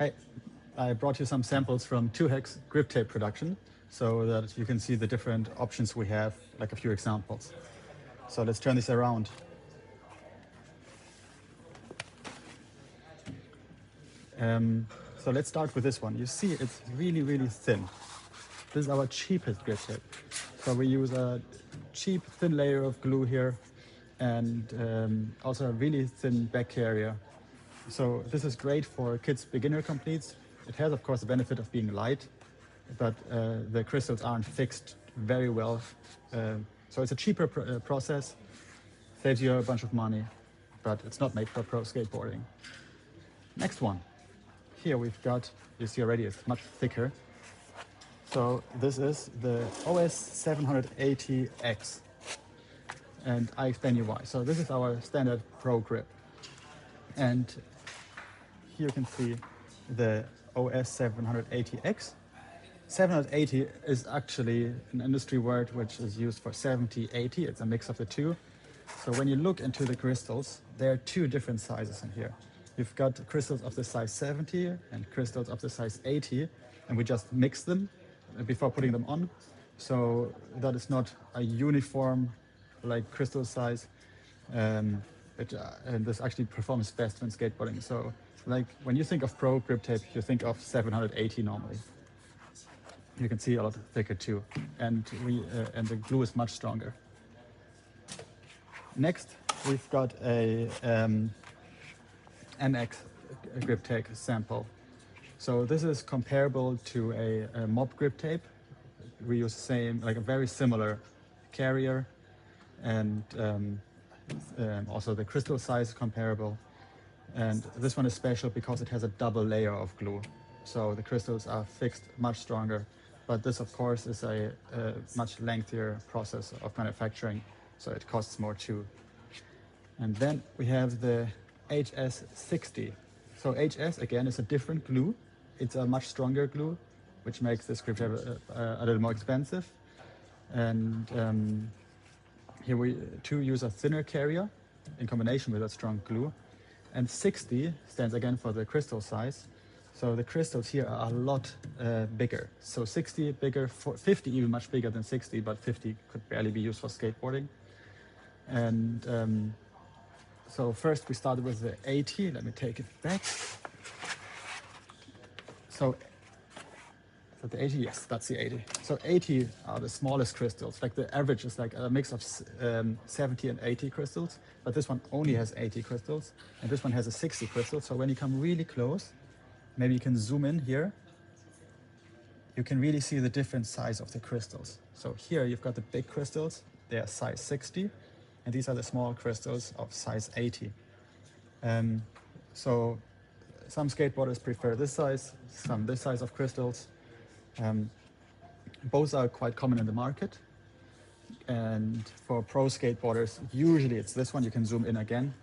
Hey, I brought you some samples from 2HEX Griptape production so that you can see the different options we have, like a few examples. So let's turn this around. So let's start with this one. You see it's really, really thin. This is our cheapest grip tape. So we use a cheap thin layer of glue here and also a really thin back carrier. So this is great for kids beginner completes. It has of course the benefit of being light, but the crystals aren't fixed very well. So it's a cheaper process, saves you a bunch of money, but it's not made for pro skateboarding. Next one. Here we've got, you see already it's much thicker. So this is the OS780X, and I explain you why. So this is our standard pro grip, and here you can see the OS780X. 780 is actually an industry word which is used for 70-80. It's a mix of the two. So when you look into the crystals, there are two different sizes in here. You've got crystals of the size 70 and crystals of the size 80, and we just mix them before putting them on. So that is not a uniform like crystal size. And this actually performs best when skateboarding. So like when you think of pro grip tape, you think of 780 normally. You can see a lot thicker too, and the glue is much stronger. Next, we've got a NX grip tape sample. So this is comparable to a mob grip tape. We use the same, like a very similar carrier, and also the crystal size is comparable. And this one is special because it has a double layer of glue. So the crystals are fixed much stronger. But this, of course, is a much lengthier process of manufacturing, so it costs more too. And then we have the HS60. So HS, again, is a different glue. It's a much stronger glue, which makes this grip tape a little more expensive. And here we too use a thinner carrier in combination with a strong glue. And 60 stands again for the crystal size. So the crystals here are a lot bigger. So 60 bigger, 50 even much bigger than 60, but 50 could barely be used for skateboarding. And so first we started with the 80. Let me take it back. So the 80, yes, that's the 80. So 80 are the smallest crystals. Like the average is like a mix of 70 and 80 crystals, but this one only has 80 crystals, and this one has a 60 crystals. So when you come really close, maybe you can zoom in here, you can really see the different size of the crystals. So here you've got the big crystals, they are size 60, and these are the small crystals of size 80. So some skateboarders prefer this size, some this size of crystals. Both are quite common in the market. And for pro skateboarders, usually it's this one. You can zoom in again.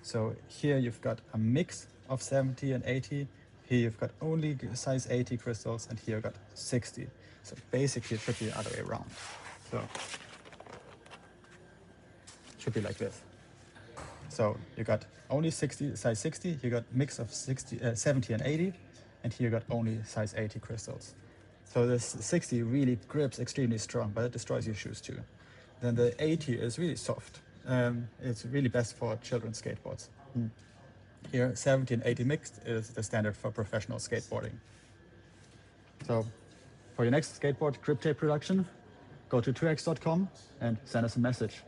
So here you've got a mix of 70 and 80. Here you've got only size 80 crystals, and here you've got 60. So basically it should be the other way around. So it should be like this. So you got only 60, size 60, you got mix of 70 and 80, and here you got only size 80 crystals. So this 60 really grips extremely strong, but it destroys your shoes too. Then the 80 is really soft. It's really best for children's skateboards. Here, 70 and 80 mixed is the standard for professional skateboarding. So for your next skateboard grip tape production, go to 2hex.com and send us a message.